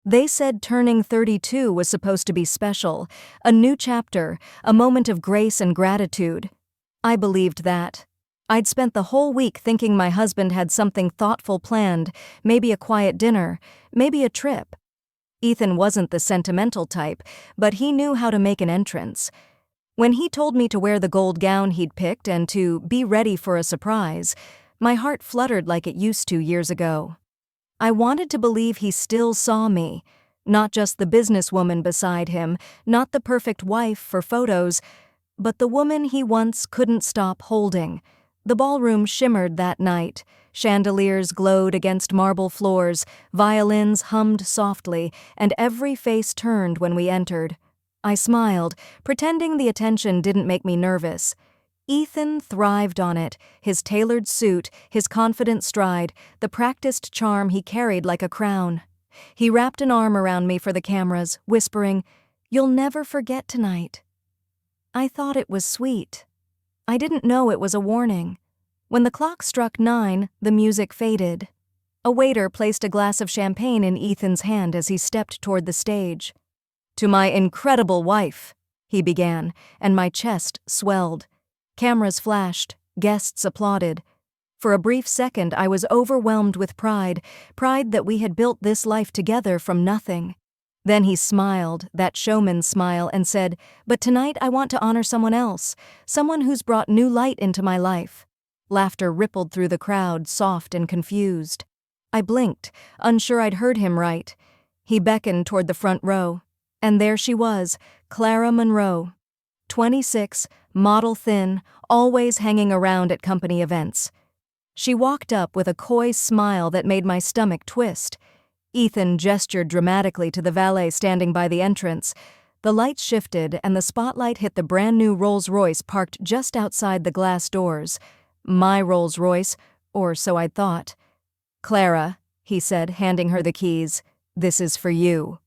They said turning 32 was supposed to be special, a new chapter, a moment of grace and gratitude. I believed that. I'd spent the whole week thinking my husband had something thoughtful planned, maybe a quiet dinner, maybe a trip. Ethan wasn't the sentimental type, but he knew how to make an entrance. When he told me to wear the gold gown he'd picked and to be ready for a surprise, my heart fluttered like it used to years ago. I wanted to believe he still saw me, not just the businesswoman beside him, not the perfect wife for photos, but the woman he once couldn't stop holding. The ballroom shimmered that night. Chandeliers glowed against marble floors, violins hummed softly, and every face turned when we entered. I smiled, pretending the attention didn't make me nervous. Ethan thrived on it, his tailored suit, his confident stride, the practiced charm he carried like a crown. He wrapped an arm around me for the cameras, whispering, "You'll never forget tonight." I thought it was sweet. I didn't know it was a warning. When the clock struck 9, the music faded. A waiter placed a glass of champagne in Ethan's hand as he stepped toward the stage. "To my incredible wife," he began, and my chest swelled. Cameras flashed, guests applauded. For a brief second I was overwhelmed with pride that we had built this life together from nothing. Then he smiled, that showman's smile, and said, "But tonight I want to honor someone else, someone who's brought new light into my life." Laughter rippled through the crowd, soft and confused. I blinked, unsure I'd heard him right. He beckoned toward the front row. And there she was, Clara Monroe. 26, model thin, always hanging around at company events. She walked up with a coy smile that made my stomach twist. Ethan gestured dramatically to the valet standing by the entrance. The lights shifted and the spotlight hit the brand-new Rolls-Royce parked just outside the glass doors. My Rolls-Royce, or so I'd thought. "Clara," he said, handing her the keys, "this is for you."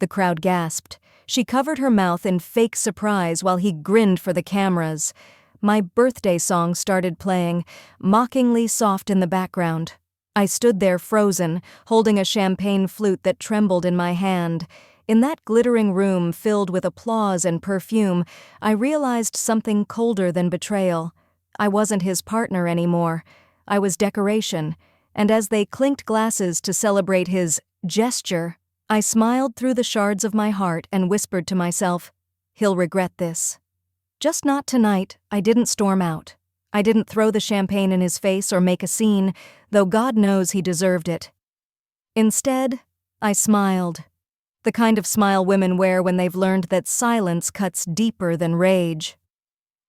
The crowd gasped. She covered her mouth in fake surprise while he grinned for the cameras. My birthday song started playing, mockingly soft in the background. I stood there frozen, holding a champagne flute that trembled in my hand. In that glittering room filled with applause and perfume, I realized something colder than betrayal. I wasn't his partner anymore. I was decoration, and as they clinked glasses to celebrate his gesture, I smiled through the shards of my heart and whispered to myself, "He'll regret this." Just not tonight. I didn't storm out. I didn't throw the champagne in his face or make a scene, though God knows he deserved it. Instead, I smiled. The kind of smile women wear when they've learned that silence cuts deeper than rage.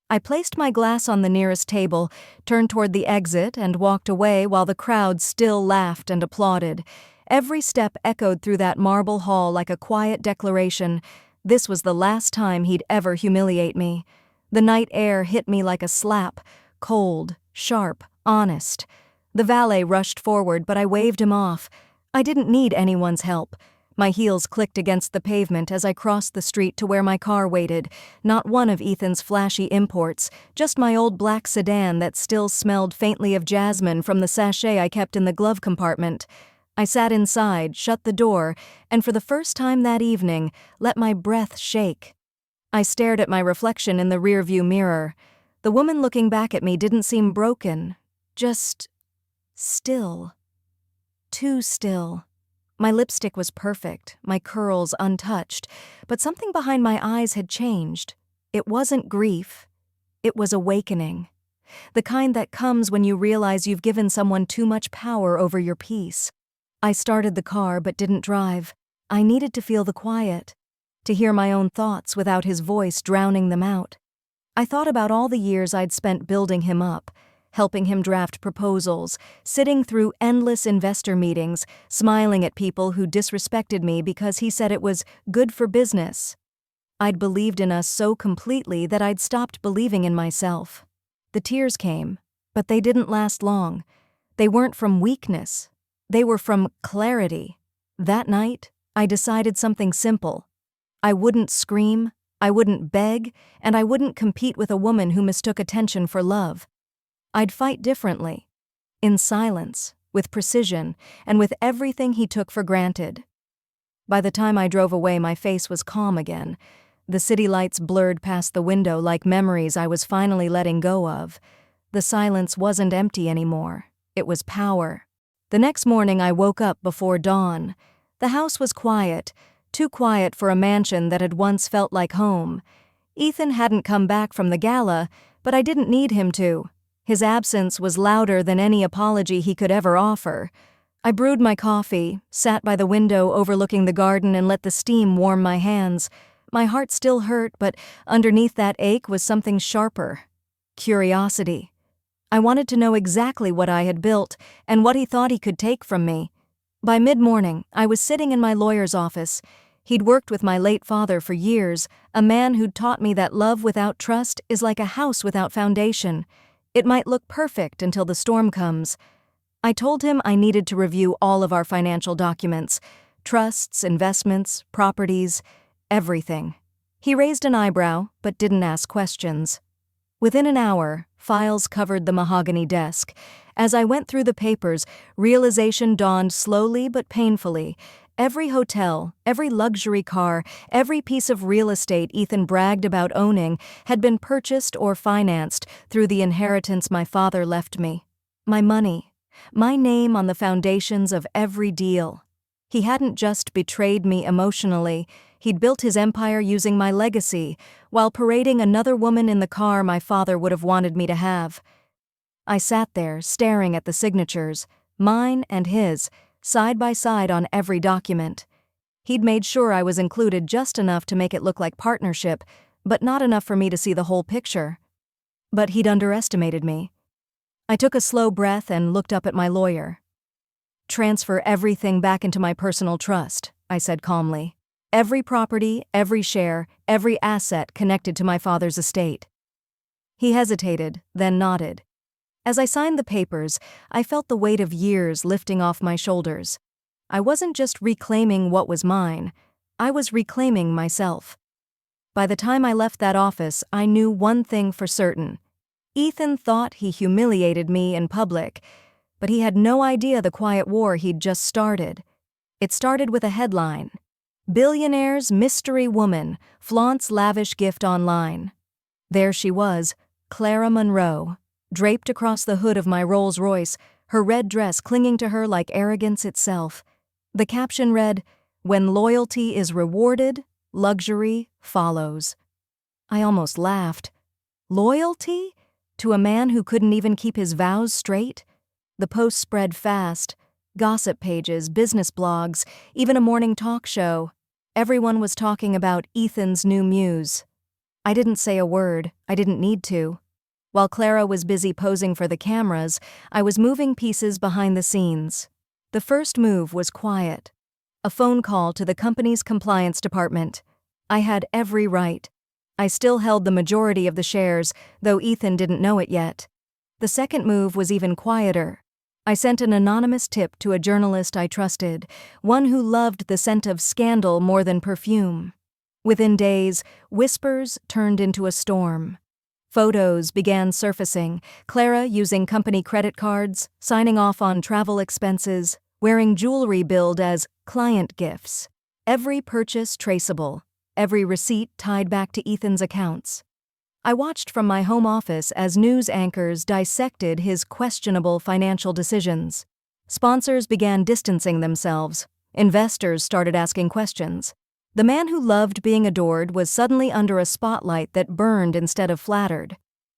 I placed my glass on the nearest table, turned toward the exit, and walked away while the crowd still laughed and applauded. Every step echoed through that marble hall like a quiet declaration. This was the last time he'd ever humiliate me. The night air hit me like a slap, cold, sharp, honest. The valet rushed forward, but I waved him off. I didn't need anyone's help. My heels clicked against the pavement as I crossed the street to where my car waited, not one of Ethan's flashy imports, just my old black sedan that still smelled faintly of jasmine from the sachet I kept in the glove compartment. I sat inside, shut the door, and for the first time that evening, let my breath shake. I stared at my reflection in the rearview mirror. The woman looking back at me didn't seem broken, just still. Too still. My lipstick was perfect, my curls untouched, but something behind my eyes had changed. It wasn't grief. It was awakening. The kind that comes when you realize you've given someone too much power over your peace. I started the car but didn't drive. I needed to feel the quiet, to hear my own thoughts without his voice drowning them out. I thought about all the years I'd spent building him up, helping him draft proposals, sitting through endless investor meetings, smiling at people who disrespected me because he said it was good for business. I'd believed in us so completely that I'd stopped believing in myself. The tears came, but they didn't last long. They weren't from weakness. They were from clarity. That night, I decided something simple. I wouldn't scream, I wouldn't beg, and I wouldn't compete with a woman who mistook attention for love. I'd fight differently. In silence, with precision, and with everything he took for granted. By the time I drove away, my face was calm again. The city lights blurred past the window like memories I was finally letting go of. The silence wasn't empty anymore. It was power. The next morning I woke up before dawn. The house was quiet, too quiet for a mansion that had once felt like home. Ethan hadn't come back from the gala, but I didn't need him to. His absence was louder than any apology he could ever offer. I brewed my coffee, sat by the window overlooking the garden, and let the steam warm my hands. My heart still hurt, but underneath that ache was something sharper. Curiosity. I wanted to know exactly what I had built and what he thought he could take from me. By mid-morning, I was sitting in my lawyer's office. He'd worked with my late father for years, a man who'd taught me that love without trust is like a house without foundation. It might look perfect until the storm comes. I told him I needed to review all of our financial documents, trusts, investments, properties, everything. He raised an eyebrow, but didn't ask questions. Within an hour, files covered the mahogany desk. As I went through the papers, realization dawned slowly but painfully. Every hotel, every luxury car, every piece of real estate Ethan bragged about owning had been purchased or financed through the inheritance my father left me. My money, my name on the foundations of every deal. He hadn't just betrayed me emotionally, he'd built his empire using my legacy, while parading another woman in the car my father would have wanted me to have. I sat there, staring at the signatures, mine and his, side by side on every document. He'd made sure I was included just enough to make it look like partnership, but not enough for me to see the whole picture. But he'd underestimated me. I took a slow breath and looked up at my lawyer. "Transfer everything back into my personal trust," I said calmly. "Every property, every share, every asset connected to my father's estate." He hesitated, then nodded. As I signed the papers, I felt the weight of years lifting off my shoulders. I wasn't just reclaiming what was mine, I was reclaiming myself. By the time I left that office, I knew one thing for certain. Ethan thought he humiliated me in public, but he had no idea the quiet war he'd just started. It started with a headline: "Billionaire's mystery woman flaunts lavish gift online." There she was, Clara Monroe, draped across the hood of my Rolls-Royce, her red dress clinging to her like arrogance itself. The caption read, "When loyalty is rewarded, luxury follows." I almost laughed. Loyalty? To a man who couldn't even keep his vows straight? The post spread fast. Gossip pages, business blogs, even a morning talk show. Everyone was talking about Ethan's new muse. I didn't say a word. I didn't need to. While Clara was busy posing for the cameras, I was moving pieces behind the scenes. The first move was quiet. A phone call to the company's compliance department. I had every right. I still held the majority of the shares, though Ethan didn't know it yet. The second move was even quieter. I sent an anonymous tip to a journalist I trusted, one who loved the scent of scandal more than perfume. Within days, whispers turned into a storm. Photos began surfacing, Clara using company credit cards, signing off on travel expenses, wearing jewelry billed as client gifts. Every purchase traceable, every receipt tied back to Ethan's accounts. I watched from my home office as news anchors dissected his questionable financial decisions. Sponsors began distancing themselves. Investors started asking questions. The man who loved being adored was suddenly under a spotlight that burned instead of flattered.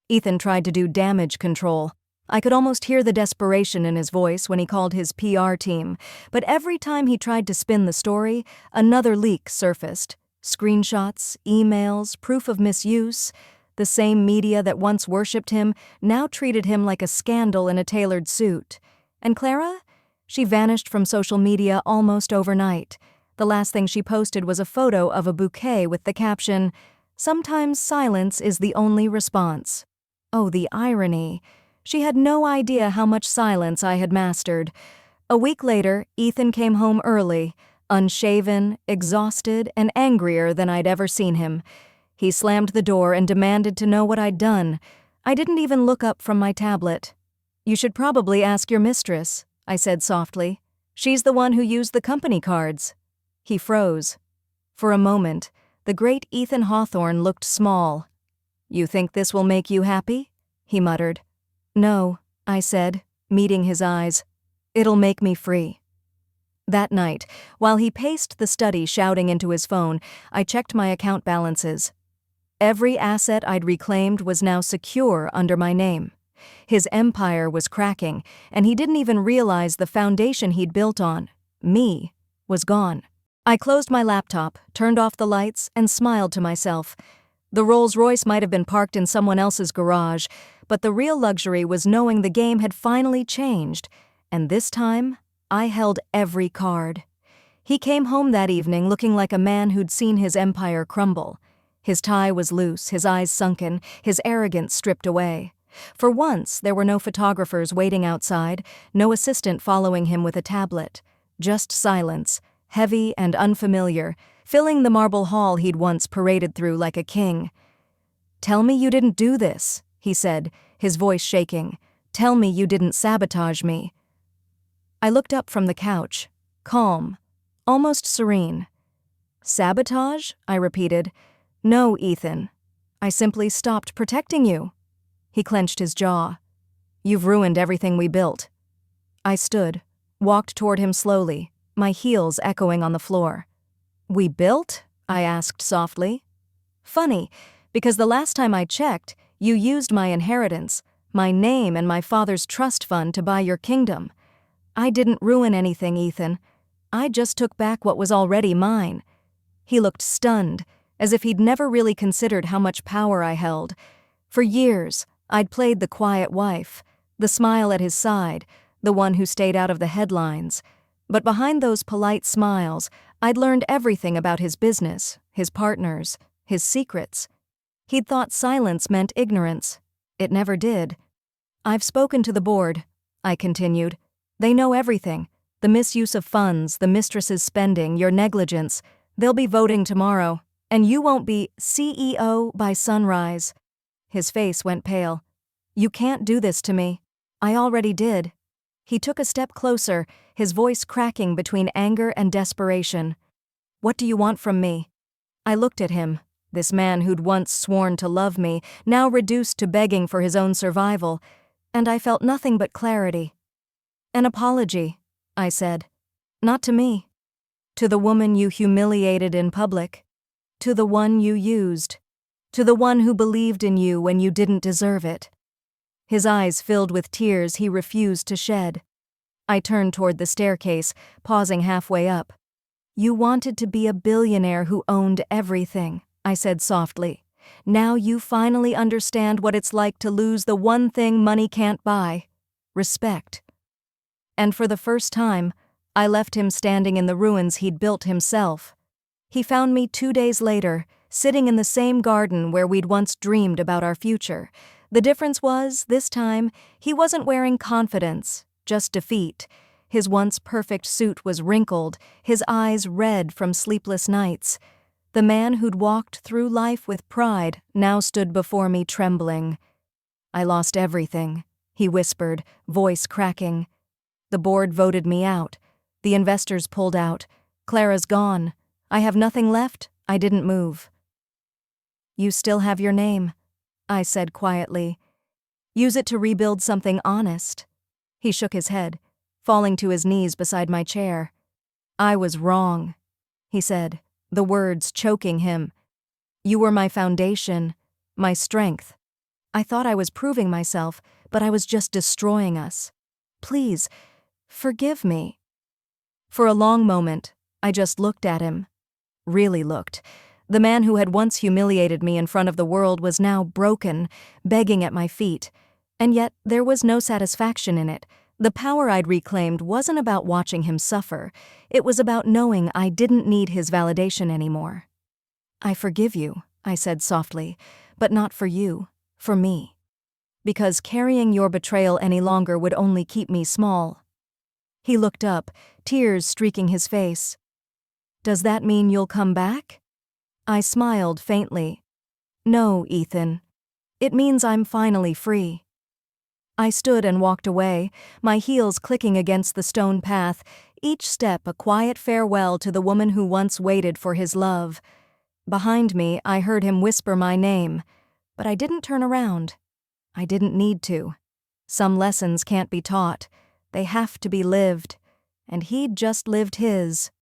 Ethan tried to do damage control. I could almost hear the desperation in his voice when he called his PR team, but every time he tried to spin the story, another leak surfaced. Screenshots, emails, proof of misuse. The same media that once worshipped him now treated him like a scandal in a tailored suit. And Clara? She vanished from social media almost overnight. The last thing she posted was a photo of a bouquet with the caption, "Sometimes silence is the only response." Oh, the irony. She had no idea how much silence I had mastered. A week later, Ethan came home early, unshaven, exhausted, and angrier than I'd ever seen him. He slammed the door and demanded to know what I'd done. I didn't even look up from my tablet. "You should probably ask your mistress," I said softly. "She's the one who used the company cards." He froze. For a moment, the great Ethan Hawthorne looked small. "You think this will make you happy?" he muttered. "No," I said, meeting his eyes. "It'll make me free." That night, while he paced the study shouting into his phone, I checked my account balances. Every asset I'd reclaimed was now secure under my name. His empire was cracking, and he didn't even realize the foundation he'd built on, me, was gone. I closed my laptop, turned off the lights, and smiled to myself. The Rolls-Royce might have been parked in someone else's garage, but the real luxury was knowing the game had finally changed, and this time, I held every card. He came home that evening looking like a man who'd seen his empire crumble. His tie was loose, his eyes sunken, his arrogance stripped away. For once, there were no photographers waiting outside, no assistant following him with a tablet. Just silence, heavy and unfamiliar, filling the marble hall he'd once paraded through like a king. "Tell me you didn't do this," he said, his voice shaking. "Tell me you didn't sabotage me." I looked up from the couch, calm, almost serene. "Sabotage?" I repeated. "No, Ethan. I simply stopped protecting you." He clenched his jaw. "You've ruined everything we built." I stood, walked toward him slowly, my heels echoing on the floor. "We built?" I asked softly. "Funny, because the last time I checked, you used my inheritance, my name and my father's trust fund to buy your kingdom. I didn't ruin anything, Ethan. I just took back what was already mine." He looked stunned, as if he'd never really considered how much power I held. For years, I'd played the quiet wife, the smile at his side, the one who stayed out of the headlines. But behind those polite smiles, I'd learned everything about his business, his partners, his secrets. He'd thought silence meant ignorance. It never did. "I've spoken to the board," I continued. "They know everything. The misuse of funds, the mistress's spending, your negligence. They'll be voting tomorrow, and you won't be CEO by sunrise." His face went pale. "You can't do this to me. I already did." He took a step closer, his voice cracking between anger and desperation. "What do you want from me?" I looked at him, this man who'd once sworn to love me, now reduced to begging for his own survival, and I felt nothing but clarity. "An apology," I said. "Not to me. To the woman you humiliated in public. To the one you used. To the one who believed in you when you didn't deserve it." His eyes filled with tears he refused to shed. I turned toward the staircase, pausing halfway up. "You wanted to be a billionaire who owned everything," I said softly. "Now you finally understand what it's like to lose the one thing money can't buy: respect." And for the first time, I left him standing in the ruins he'd built himself. He found me 2 days later, sitting in the same garden where we'd once dreamed about our future. The difference was, this time, he wasn't wearing confidence, just defeat. His once perfect suit was wrinkled, his eyes red from sleepless nights. The man who'd walked through life with pride now stood before me trembling. "I lost everything," he whispered, voice cracking. "The board voted me out. The investors pulled out. Clara's gone. I have nothing left. I didn't move." "You still have your name," I said quietly. "Use it to rebuild something honest." He shook his head, falling to his knees beside my chair. "I was wrong," he said, the words choking him. "You were my foundation, my strength. I thought I was proving myself, but I was just destroying us. Please, forgive me." For a long moment, I just looked at him. Really looked. The man who had once humiliated me in front of the world was now broken, begging at my feet. And yet, there was no satisfaction in it. The power I'd reclaimed wasn't about watching him suffer. It was about knowing I didn't need his validation anymore. "I forgive you," I said softly, "but not for you, for me. Because carrying your betrayal any longer would only keep me small." He looked up, tears streaking his face. "Does that mean you'll come back?" I smiled faintly. "No, Ethan. It means I'm finally free." I stood and walked away, my heels clicking against the stone path, each step a quiet farewell to the woman who once waited for his love. Behind me, I heard him whisper my name, but I didn't turn around. I didn't need to. Some lessons can't be taught. They have to be lived. And he'd just lived his.